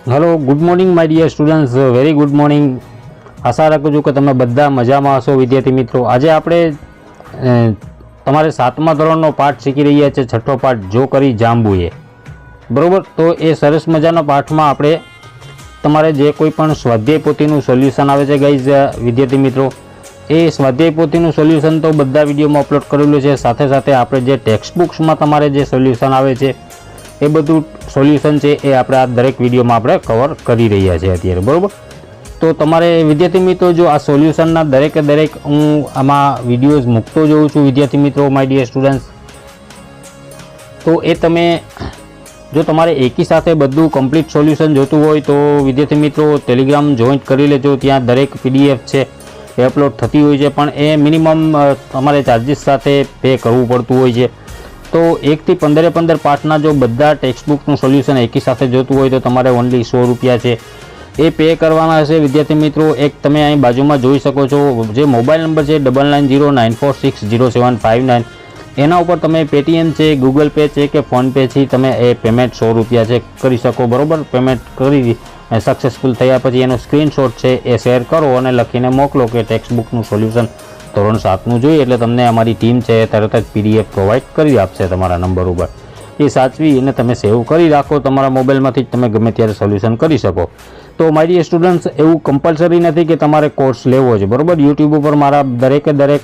Hello, good morning my dear students, very good morning. આશા રાખું છું કે તમે બધા મજામાં હશો વિદ્યાર્થી મિત્રો. આજે આપણે તમારે 7મા ધોરણનો પાઠ શીખી રહ્યા છીએ, છઠ્ઠો પાઠ, જો કરી જાંબુએ. બરાબર, તો એ સરસ મજાના પાઠમાં આપણે તમારે જે કોઈ પણ સ્વાધ્યાય પોથીનું સોલ્યુશન આવે છે ગાઈઝ વિદ્યાર્થી મિત્રો, એ સ્વાધ્યાય પોથીનું સોલ્યુશન તો બધા વિડીયોમાં અપલોડ કરેલું છે. સાથે સાથે આપણે જે ટેક્સ્ટ બુક્સમાં તમારે જે સોલ્યુશન આવે છે એ બધું સોલ્યુશન છે એ આપણે આ દરેક વિડીયોમાં આપણે કવર કરી રહ્યા છીએ અત્યારે. બરાબર, તો તમારે વિદ્યાર્થી મિત્રો જો આ સોલ્યુશનના દરેકે દરેક હું આમાં વિડીયોઝ મૂકતો જોઉં છું વિદ્યાર્થી મિત્રો, માય ડિયર સ્ટુડન્ટ્સ. તો એ તમે જો તમારે એકી સાથે બધું કમ્પ્લીટ સોલ્યુશન જોતું હોય તો વિદ્યાર્થી મિત્રો ટેલિગ્રામ જોઈન્ટ કરી લેજો. ત્યાં દરેક પીડીએફ છે એ અપલોડ થતી હોય છે, પણ એ મિનિમમ તમારે ચાર્જિસ સાથે પે કરવું પડતું હોય છે. તો 1 થી 15 પાઠના જો બધા ટેક્સ્ટબુકનું સોલ્યુશન એકી સાથે જોતું હોય તો તમારે ઓનલી 100 રૂપિયા છે એ પે કરવાના હશે વિદ્યાર્થી મિત્રો. એક તમે અહીં બાજુમાં જોઈ શકો છો જે મોબાઈલ નંબર છે 9909460759, એના ઉપર તમે પેટીએમ છે, ગૂગલ પે છે કે ફોનપે છે, તમે એ પેમેન્ટ 100 રૂપિયા છે કરી શકો. બરાબર, પેમેન્ટ કરી સક્સેસફુલ થયા પછી એનો સ્ક્રીનશોટ છે એ શેર કરો અને લખીને મોકલો કે ટેક્સ્ટબુકનું સોલ્યુશન ધોરણ 7નું જોઈએ, એટલે તમને અમારી ટીમ છે તરત જ પીડીએફ પ્રોવાઈડ કરી આપશે તમારા નંબર ઉપર. એ સાચવી અને તમે સેવ કરી રાખો તમારા મોબાઈલમાંથી જ તમે ગમે ત્યારે સોલ્યુશન કરી શકો. તો માય ડિયર સ્ટુડન્ટ્સ, એવું કમ્પલસરી નથી કે તમારે કોર્સ લેવો છે. બરાબર, યુટ્યુબ ઉપર મારા દરેકે દરેક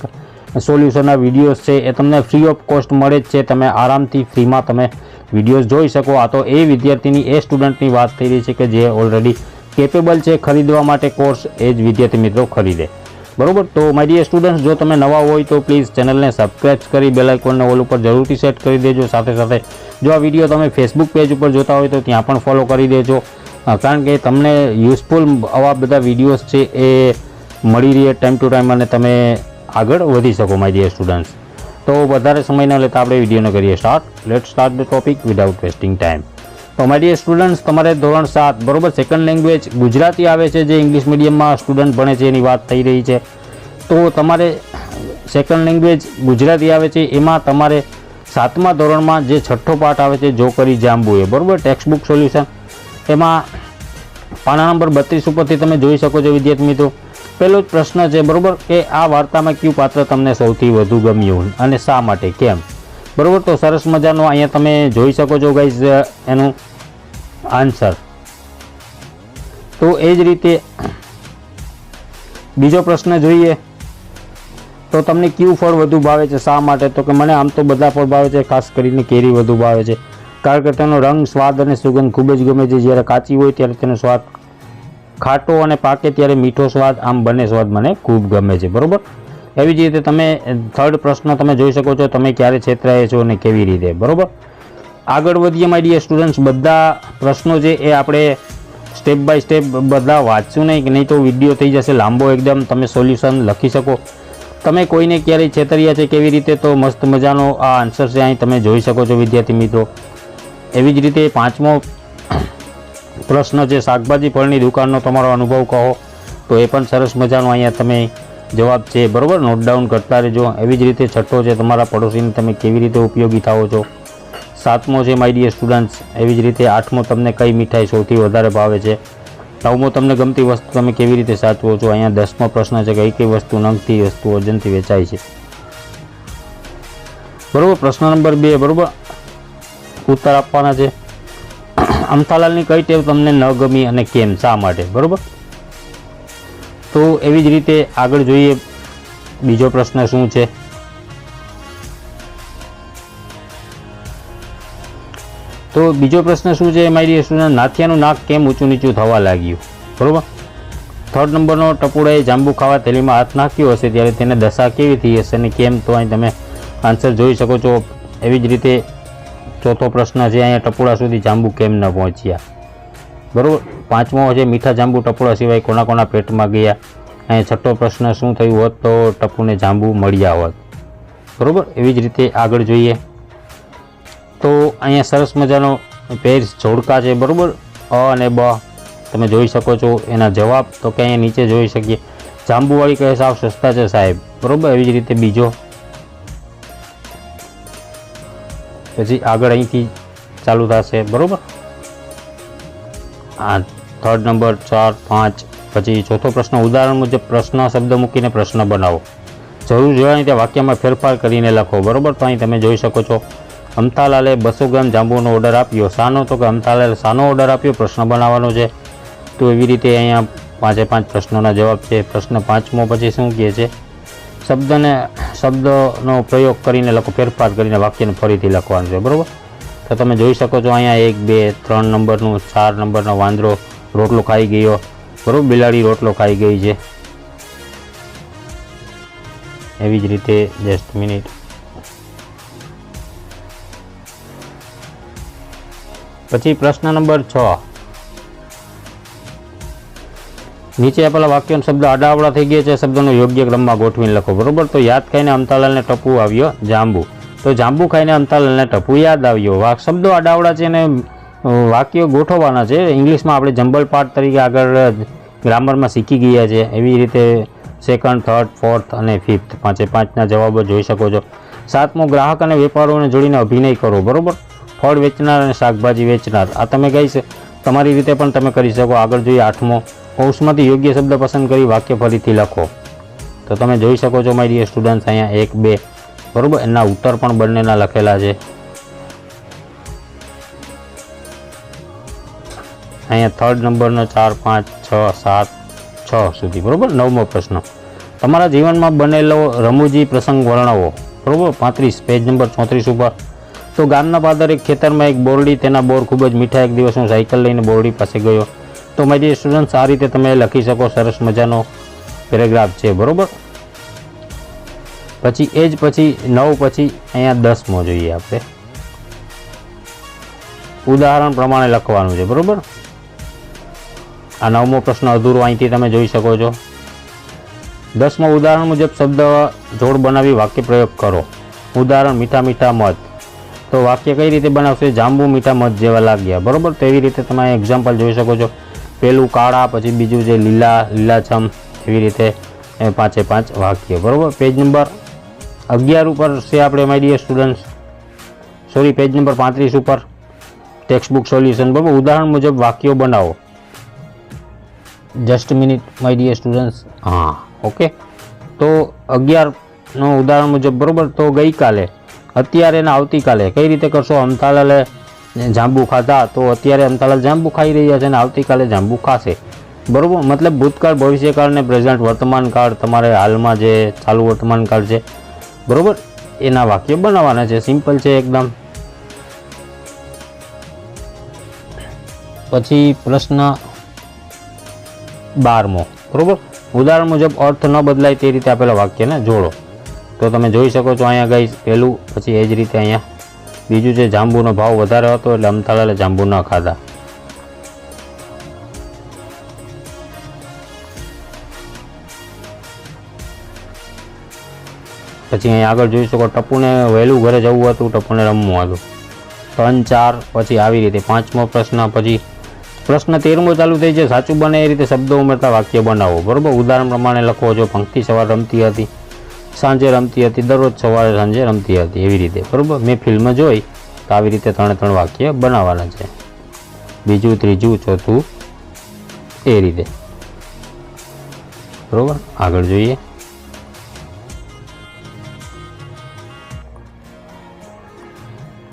સોલ્યુશનના વિડીયોઝ છે એ તમને ફ્રી ઓફ કોસ્ટ મળે જ છે. તમે આરામથી ફ્રીમાં તમે વિડીયોઝ જોઈ શકો. આ તો એ વિદ્યાર્થીની એ સ્ટુડન્ટની વાત થઈ રહી છે કે જે ઓલરેડી કેપેબલ છે ખરીદવા માટે કોર્સ, એ જ વિદ્યાર્થી મિત્રો ખરીદે. બરાબર, તો માય ડિયર સ્ટુડન્ટ્સ, જો તમે નવા હોય તો પ્લીઝ ચેનલને સબસ્ક્રાઈબ કરી બેલ આઇકોનને ઓલ ઉપર જરૂરથી સેટ કરી દેજો. સાથે સાથે જો આ વિડીયો તમે ફેસબુક પેજ ઉપર જોતા હોય તો ત્યાં પણ ફોલો કરી દેજો, કારણ કે તમને યુઝફુલ આવા બધા વિડીયોઝ છે એ મળી રહે ટાઈમ ટુ ટાઈમ અને તમે આગળ વધી શકો માય ડિયર સ્ટુડન્ટ્સ. તો વધારે સમય ન લેતા આપણે વિડીયોને કરીએ start. Late start the topic without wasting time. તો માય ડિયર સ્ટુડન્ટ્સ, તમારે ધોરણ 7 બરાબર, સેકન્ડ લેંગ્વેજ ગુજરાતી આવે છે, જે ઇંગ્લિશ મીડિયમમાં સ્ટુડન્ટ ભણે છે એની વાત થઈ રહી છે. તો તમારે સેકન્ડ લેંગ્વેજ ગુજરાતી આવે છે, એમાં તમારે 7મા ધોરણમાં જે છઠ્ઠો પાઠ આવે છે જો કરી જાંબુએ, બરાબર, ટેક્સ્ટ બુક સોલ્યુશન, એમાં પાના નંબર 32 ઉપરથી તમે જોઈ શકો છો વિદ્યાર્થી મિત્રો. પહેલો જ પ્રશ્ન છે, બરાબર, કે આ વાર્તામાં કયું પાત્ર તમને સૌથી વધુ ગમ્યું અને શા માટે, કેમ? બરાબર, તો સરસ મજાનો અહીંયા તમે જોઈ શકો છો ગાઈઝ એનું આન્સર. તો એ જ રીતે બીજો પ્રશ્ન જોઈએ તો તમને કયું ફળ વધુ ભાવે છે, શા માટે? તો કે મને આમ તો બધા ફળ ભાવે છે, ખાસ કરીને કેરી વધુ ભાવે છે, કારણ કે તેનો રંગ, સ્વાદ અને સુગંધ ખૂબ જ ગમે છે. જ્યારે કાચી હોય ત્યારે તેનો સ્વાદ ખાટો અને પાકે ત્યારે મીઠો સ્વાદ, આમ બંને સ્વાદ મને ખૂબ ગમે છે. બરાબર, એવી જ રીતે તમે થર્ડ પ્રશ્ન તમે જોઈ શકો છો, તમે ક્યારે છેતરાયા છો અને કેવી રીતે? બરાબર, આગળ વધીએ માય ડિયર સ્ટુડન્ટ્સ. બધા પ્રશ્નો છે એ આપણે સ્ટેપ બાય સ્ટેપ બધા વાંચશું નહીં તો વિડીયો થઈ જશે લાંબો એકદમ. તમે સોલ્યુશન લખી શકો. તમે કોઈને ક્યારેય છેતર્યા છે કેવી રીતે, તો મસ્ત મજાનો આ આન્સર છે અહીં તમે જોઈ શકો છો વિદ્યાર્થી મિત્રો. એવી જ રીતે 5મો પ્રશ્ન છે, શાકભાજી ફળની દુકાનનો તમારો અનુભવ કહો, તો એ પણ સરસ મજાનો અહીંયા તમે જવાબ છે, બરાબર, નોટ ડાઉન કરતા રહેજો. એવી જ રીતે 6થો છે, તમારા પડોશીને તમે કેવી રીતે ઉપયોગી થાઓ છો. 7મો છે માય ડિયર સ્ટુડન્ટ્સ. એવી જ રીતે 8મો, તમને કઈ મીઠાઈ સૌથી વધારે ભાવે છે. 9મો, તમને ગમતી વસ્તુ તમે કેવી રીતે સાચવો છો. અહીંયા 10મો પ્રશ્ન છે, કઈ વસ્તુ નંગથી વસ્તુ વજનથી વેચાય છે. બરાબર, પ્રશ્ન નંબર 2, બરાબર, ઉત્તર આપવાના છે. અમથાલાલની કઈ ટેવ તમને ન ગમી અને કેમ, શા માટે? બરાબર, તો એવી જ રીતે આગળ જોઈએ બીજો પ્રશ્ન શું છે. તો બીજો પ્રશ્ન શું છે માય ડિયર સ્ટુડન્ટ, નાથિયાનું નાક કેમ ઊંચું નીચું થવા લાગ્યું? બરાબર, 3rd નંબરનો, ટપુડાએ જાંબુ ખાવા થેલીમાં હાથ નાખ્યો હશે ત્યારે તેને દશા કેવી થઈ હશે અને કેમ? તો અહીં તમે આન્સર જોઈ શકો છો. એવી જ રીતે 4થો પ્રશ્ન છે, અહીંયા ટપુડા સુધી જાંબુ કેમ ન પહોંચ્યા? બરાબર, 5મો છે, મીઠા જાંબુ ટપુડા સિવાય કોના કોના પેટમાં ગયા? અહીંયા 6થો પ્રશ્ન, શું થયું હોત તો ટપુને જાંબુ મળ્યા હોત? બરાબર, એવી જ રીતે આગળ જોઈએ તો અહીંયા સરસ મજાનો પેર જોડકા છે, બરાબર, અ અને બ તમે જોઈ શકો છો. એના જવાબ તો કે અહીંયા નીચે જોઈ શકીએ. જાંબુવાળી કહે સાવ સસ્તા છે સાહેબ, બરાબર. એવી જ રીતે બીજો, પછી આગળ અહીંથી ચાલુ થશે, બરાબર. આ થર્ડ નંબર 4, 5. પછી ચોથો પ્રશ્ન, ઉદાહરણ મુજબ પ્રશ્ન શબ્દ મૂકીને પ્રશ્ન બનાવો. જરૂર જણાય ત્યાં વાક્યમાં ફેરફાર કરીને લખો. બરાબર, તો અહીં તમે જોઈ શકો છો અમથાલાલે 200 ગ્રામ જાંબુનો ઓર્ડર આપ્યો. શાનો? તો કે અમથાલાલે શાનો ઓર્ડર આપ્યો? પ્રશ્ન બનાવવાનો છે. તો એવી રીતે અહીંયા 5 પ્રશ્નોના જવાબ છે. પ્રશ્ન 5મો પછી શું કહે છે? શબ્દનો પ્રયોગ કરીને લખો, ફેરફાર કરીને વાક્યને ફરીથી લખવાનું છે. બરાબર, તો તમે જોઈ શકો છો અહીંયા 1, 2, 3 નંબરનું, 4 નંબરનો વાંદરો રોટલો ખાઈ ગયો. બરાબર, બિલાડી રોટલો ખાઈ ગઈ છે. એવી જ રીતે જસ્ટ મિનિટ. પછી પ્રશ્ન નંબર 6, નીચે આપેલા વાક્યનો શબ્દ આડાવડા થઈ ગયા છે, શબ્દનો યોગ્ય ક્રમમાં ગોઠવીને લખો. બરાબર, તો યાદ ખાઈને અમથાલાલને ટપુ આવ્યો જાંબુ. તો જાંબુ ખાઈને અમથાલાલને ટપુ યાદ આવ્યો. શબ્દો આડાવડા છે અને વાક્યો ગોઠવવાના છે. ઇંગ્લિશમાં આપણે જંબલ પાર્ટ તરીકે આગળ ગ્રામરમાં શીખી ગયા છે. એવી રીતે સેકન્ડ, થર્ડ, ફોર્થ અને ફિફ્થ 5ના જવાબો જોઈ શકો છો. 7મો, ગ્રાહક અને વેપારીઓને જોડીને અભિનય કરો. બરાબર, ફળ વેચનાર અને શાકભાજી વેચનાર. આ તમે કઈ તમારી રીતે પણ તમે કરી શકો. આગળ જોઈએ 8મો, કૌંસમાંથી યોગ્ય શબ્દ પસંદ કરી વાક્ય ફરીથી લખો. તો તમે જોઈ શકો છો માય ડિયર સ્ટુડન્ટ્સ, અહીંયા 1, 2. બરાબર, એના ઉત્તર પણ બંનેના લખેલા છે. અહીંયા થર્ડ નંબરનો 4, 5, 6, 7, 6 સુધી. બરાબર, 9મો પ્રશ્ન, તમારા જીવનમાં બનેલો રમૂજી પ્રસંગ વર્ણવો. બરાબર, 35 પેજ નંબર 34 ઉપર. તો ગામના પાદર એક ખેતરમાં એક બોરડી, તેના બોર ખૂબ જ મીઠા. એક દિવસ હું સાયકલ લઈને બોરડી પાસે ગયો. તો માય ડિયર સ્ટુડન્ટ્સ, આ રીતે તમે લખી શકો. સરસ મજાનો પેરેગ્રાફ છે. બરાબર, પછી એ જ પછી 9 પછી અહીંયા 10મો જોઈએ આપણે. ઉદાહરણ પ્રમાણે લખવાનું છે. બરાબર, આ 9મો પ્રશ્ન અધૂરો અહીંથી તમે જોઈ શકો છો. 10મો, ઉદાહરણ મુજબ શબ્દ જોડ બનાવી વાક્ય પ્રયોગ કરો. ઉદાહરણ, મીઠા મીઠા મધ. તો વાક્ય કઈ રીતે બનાવશે? જાંબુ મીઠા મધ જેવા લાગ્યા. બરાબર, તો એવી રીતે તમે એક્ઝામ્પલ જોઈ શકો છો. પેલું કાળા, પછી બીજું છે લીલાછમ. એવી રીતે 5 વાક્ય. બરાબર, પેજ નંબર 11 ઉપર છે આપણે my dear students, sorry page number 35 ઉપર ટેક્સ્ટ બુક સોલ્યુશન. બરાબર, ઉદાહરણ મુજબ વાક્યો બનાવો. Just minute my dear students. હા, ઓકે. તો 11નો ઉદાહરણ મુજબ. બરાબર, તો ગઈકાલે, અત્યારે ને આવતીકાલે કઈ રીતે કરશો? અમથાલાલે જાંબુ ખાધા, તો અત્યારે અમથાલાલ જાંબુ ખાઈ રહ્યા છે અને આવતીકાલે જાંબુ ખાશે. બરાબર, મતલબ ભૂતકાળ, ભવિષ્યકાળ ને પ્રેઝન્ટ, વર્તમાન કાળ, તમારે હાલમાં જે ચાલુ વર્તમાન કાળ છે. બરાબર, એના વાક્ય બનાવવાના છે. સિમ્પલ છે એકદમ. પછી પ્રશ્ન 12મો. બરાબર, ઉદાહરણ મુજબ અર્થ ન બદલાય તે રીતે આપેલા વાક્યને જોડો. તો તમે જોઈ શકો છો અહીંયા ગઈ પહેલું, પછી એ જ રીતે અહીંયા બીજું છે જાંબુનો ભાવ વધારે હતો એટલે અમથાલાલે જાંબુ ન ખાધા. પછી અહીંયા આગળ જોઈ શકો ટપુને વહેલું ઘરે જવું હતું, ટપુને રમવું હતું. 3, 4 પછી આવી રીતે 5મો પ્રશ્ન. પછી પ્રશ્ન 13મો ચાલુ થઈ છે. સાચું બને એ રીતે શબ્દો ઉમેરતા વાક્ય બનાવો. બરાબર, ઉદાહરણ પ્રમાણે લખો. જો પંક્તિ સવાર રમતી હતી, સાંજે રમતી હતી, દરરોજ સવારે સાંજે રમતી હતી. એવી રીતે. બરાબર, મેં ફિલ્મ જોઈ. તો આવી રીતે 3 વાક્ય બનાવવાના છે. બીજું, ત્રીજું, ચોથું એ રીતે. બરાબર, આગળ જોઈએ.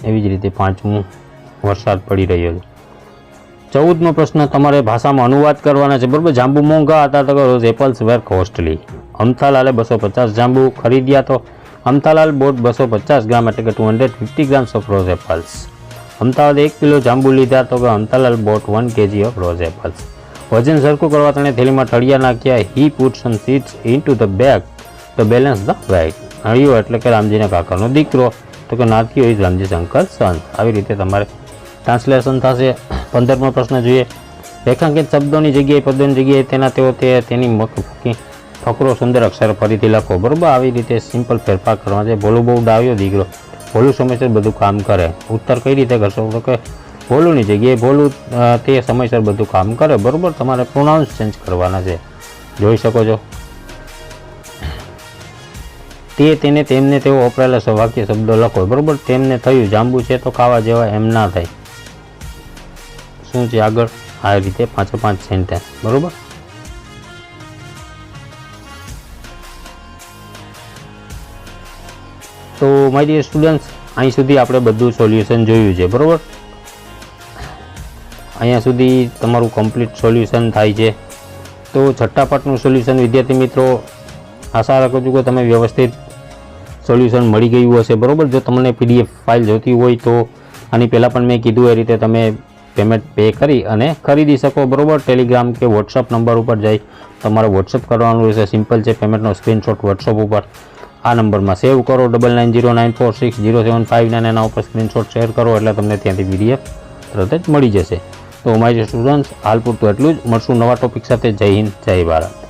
એવી જ રીતે 5મું, વરસાદ પડી રહ્યો છે. 14મો પ્રશ્ન, તમારે ભાષામાં અનુવાદ કરવાના છે. બરાબર, જાંબુ મોંઘા હતા તો રોઝ એપલ્સ વેર કોસ્ટલી. અમથાલાલે 250 જાંબુ ખરીદ્યા, તો અમથાલાલ બોટ 250 ગ્રામ એટલે કે 250 ગ્રામ્સ ઓફ રોઝ એપલ્સ. અમથાલાલે 1 કિલો જાંબુ લીધા, તો કે Amthalal bought 1 kg of rose apples. વજન સરખું કરવા તેણે થેલીમાં ઠળિયા નાખ્યા. He put some seeds into the bag to balance the weight. હળિયો એટલે કે રામજીના કાકાનો દીકરો, તો કે Nathiyo is Ramji uncle son. આવી રીતે તમારે ટ્રાન્સલેશન થશે. 15મો પ્રશ્ન જોઈએ. રેખાંકિત શબ્દોની જગ્યાએ, પદોની જગ્યાએ તેના તેઓ તેની ફકરો સુંદર અક્ષર ફરીથી લખો. બરાબર, આવી રીતે સિમ્પલ ફેરફાર કરવા છે. ભોલું બહુ ડાવ્યો દીકરો, ભોલું સમયસર બધું કામ કરે. ઉત્તર કઈ રીતે કરશો? તો કે ભોલુંની જગ્યાએ ભોલું તે સમયસર બધું કામ કરે. બરાબર, તમારે પ્રોનાઉન્સ ચેન્જ કરવાના છે. જોઈ શકો છો. તે, તેને, તેમને, તેઓ વપરાયેલા વાક્ય શબ્દો લખો. બરાબર, તેમને થયું જાંબુ છે તો ખાવા જેવા એમ ના થાય. શું છે આગળ? આ રીતે 5 સેન્ટેન્સ, બરાબર. તો માય ડિયર સ્ટુડન્ટ્સ, અહીં સુધી આપણે બધું સોલ્યુશન જોયું છે, બરાબર. અહીંયા સુધી તમારું કમ્પ્લીટ સોલ્યુશન થાય છે. તો છઠ્ઠા પાર્ટનું સોલ્યુશન વિદ્યાર્થી મિત્રો, આશા રાખું છું કે તમે વ્યવસ્થિત સોલ્યુશન મળી ગયું હશે, બરાબર. જો તમને PDF ફાઇલ જોતી હોય તો આની પહેલાં પણ મેં કીધું એ રીતે તમે પેમેન્ટ પે કરી અને ખરીદી શકો, બરાબર. ટેલિગ્રામ કે વોટ્સઅપ નંબર ઉપર જઈ તમારે વોટ્સઅપ કરવાનું રહેશે. સિમ્પલ છે. પેમેન્ટનો સ્ક્રીનશોટ વોટ્સઅપ ઉપર આ નંબરમાં સેવ કરો, 9909460759, એના ઉપર સ્ક્રીનશોટ શેર કરો એટલે તમને ત્યાંથી PDF તરત જ મળી જશે. તો માય સ્ટુડન્ટ્સ, હાલ પૂરતું એટલું જ. મળશું નવા ટોપિક સાથે. જય હિન્દ, જય ભારત.